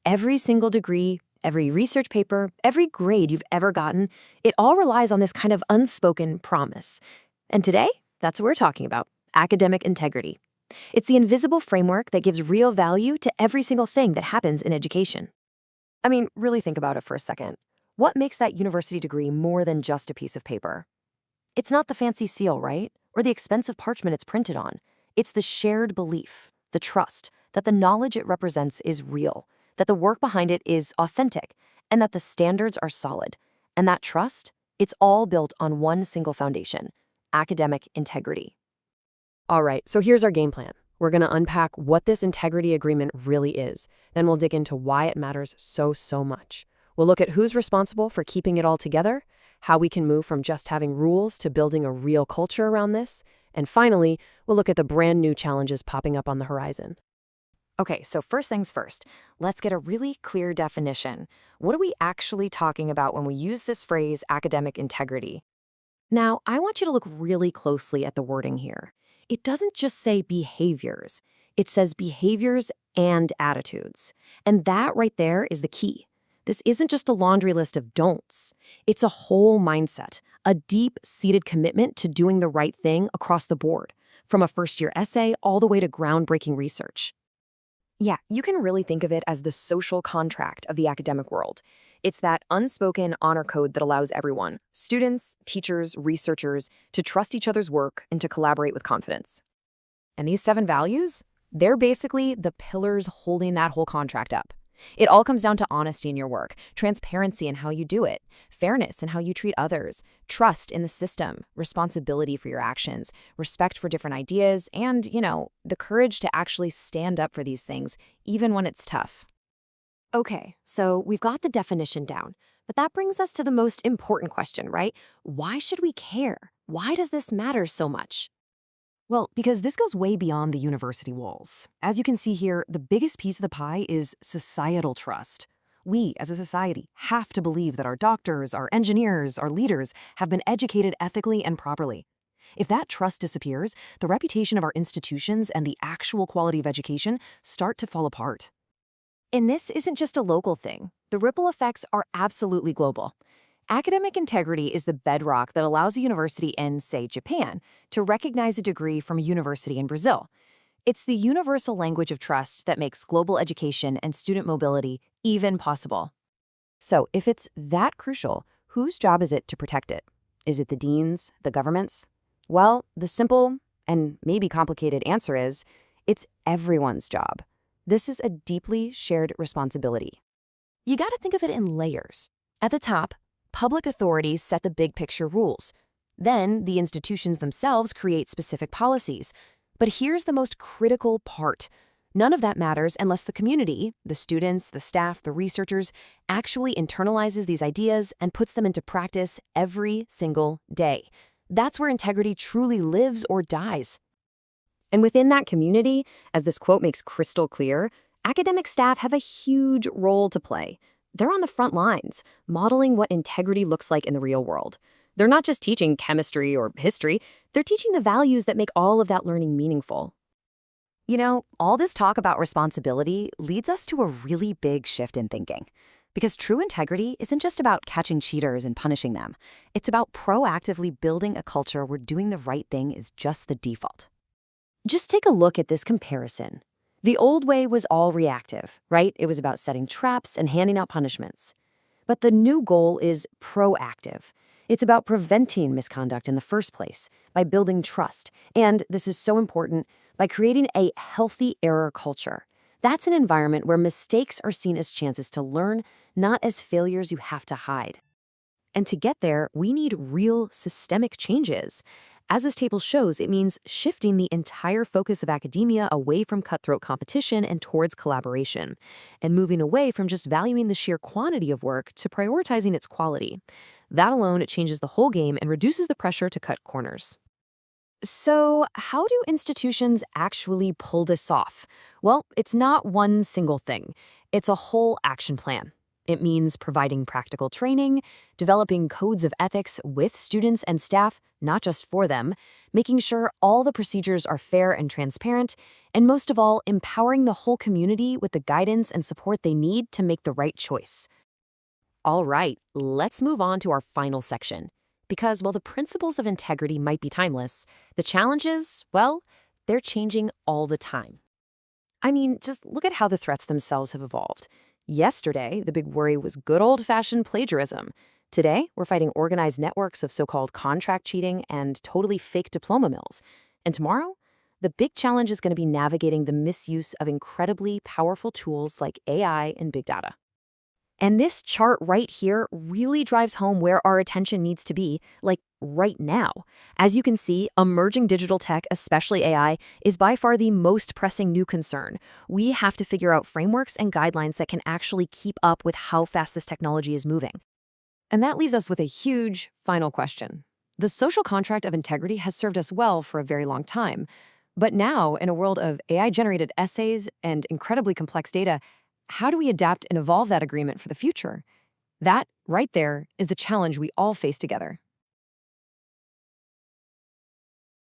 Every single degree, every research paper, every grade you've ever gotten, it all relies on this kind of unspoken promise. And today, that's what we're talking about: academic integrity. It's the invisible framework that gives real value to every single thing that happens in education. I mean, really think about it for a second. What makes that university degree more than just a piece of paper? It's not the fancy seal, right? Or the expensive parchment it's printed on. It's the shared belief, the trust, that the knowledge it represents is real, that the work behind it is authentic, and that the standards are solid. And that trust, it's all built on one single foundation: academic integrity. All right, so here's our game plan. We're going to unpack what this integrity agreement really is. Then we'll dig into why it matters so much. We'll look at who's responsible for keeping it all together, how we can move from just having rules to building a real culture around this, and finally, we'll look at the brand new challenges popping up on the horizon. Okay, so first things first, let's get a really clear definition. What are we actually talking about when we use this phrase, academic integrity? Now, I want you to look really closely at the wording here. It doesn't just say behaviors. It says behaviors and attitudes. And that right there is the key. This isn't just a laundry list of don'ts. It's a whole mindset, a deep-seated commitment to doing the right thing across the board, from a first-year essay all the way to groundbreaking research. Yeah, you can really think of it as the social contract of the academic world. It's that unspoken honor code that allows everyone, students, teachers, researchers, to trust each other's work and to collaborate with confidence. And these 7 values, they're basically the pillars holding that whole contract up. It all comes down to honesty in your work, transparency in how you do it, fairness in how you treat others, trust in the system, responsibility for your actions, respect for different ideas, and, the courage to actually stand up for these things, even when it's tough. Okay, so we've got the definition down, but that brings us to the most important question, right? Why should we care? Why does this matter so much? Well, because this goes way beyond the university walls. As you can see here, the biggest piece of the pie is societal trust. We, as a society, have to believe that our doctors, our engineers, our leaders have been educated ethically and properly. If that trust disappears, the reputation of our institutions and the actual quality of education start to fall apart. And this isn't just a local thing. The ripple effects are absolutely global. Academic integrity is the bedrock that allows a university in, say, Japan, to recognize a degree from a university in Brazil. It's the universal language of trust that makes global education and student mobility even possible. So, if it's that crucial, whose job is it to protect it? Is it the deans, the governments? Well, the simple and maybe complicated answer is, it's everyone's job. This is a deeply shared responsibility. You gotta think of it in layers. At the top, public authorities set the big picture rules. Then, the institutions themselves create specific policies. But here's the most critical part. None of that matters unless the community, the students, the staff, the researchers, actually internalizes these ideas and puts them into practice every single day. That's where integrity truly lives or dies. And within that community, as this quote makes crystal clear, academic staff have a huge role to play. They're on the front lines, modeling what integrity looks like in the real world. They're not just teaching chemistry or history, they're teaching the values that make all of that learning meaningful. All this talk about responsibility leads us to a really big shift in thinking. Because true integrity isn't just about catching cheaters and punishing them. It's about proactively building a culture where doing the right thing is just the default. Just take a look at this comparison. The old way was all reactive, right? It was about setting traps and handing out punishments. But the new goal is proactive. It's about preventing misconduct in the first place, by building trust, and, this is so important, by creating a healthy error culture. That's an environment where mistakes are seen as chances to learn, not as failures you have to hide. And to get there, we need real systemic changes. As this table shows, it means shifting the entire focus of academia away from cutthroat competition and towards collaboration, and moving away from just valuing the sheer quantity of work to prioritizing its quality. That alone changes the whole game and reduces the pressure to cut corners. So, how do institutions actually pull this off? Well, it's not one single thing. It's a whole action plan. It means providing practical training, developing codes of ethics with students and staff, not just for them, making sure all the procedures are fair and transparent, and most of all, empowering the whole community with the guidance and support they need to make the right choice. All right, let's move on to our final section. Because while the principles of integrity might be timeless, the challenges, well, they're changing all the time. I mean, just look at how the threats themselves have evolved. Yesterday, the big worry was good old-fashioned plagiarism. Today, we're fighting organized networks of so-called contract cheating and totally fake diploma mills. And tomorrow, the big challenge is going to be navigating the misuse of incredibly powerful tools like AI and big data. And this chart right here really drives home where our attention needs to be, like right now. As you can see, emerging digital tech, especially AI, is by far the most pressing new concern. We have to figure out frameworks and guidelines that can actually keep up with how fast this technology is moving. And that leaves us with a huge final question. The social contract of integrity has served us well for a very long time. But now, in a world of AI-generated essays and incredibly complex data, how do we adapt and evolve that agreement for the future? That, right there, is the challenge we all face together.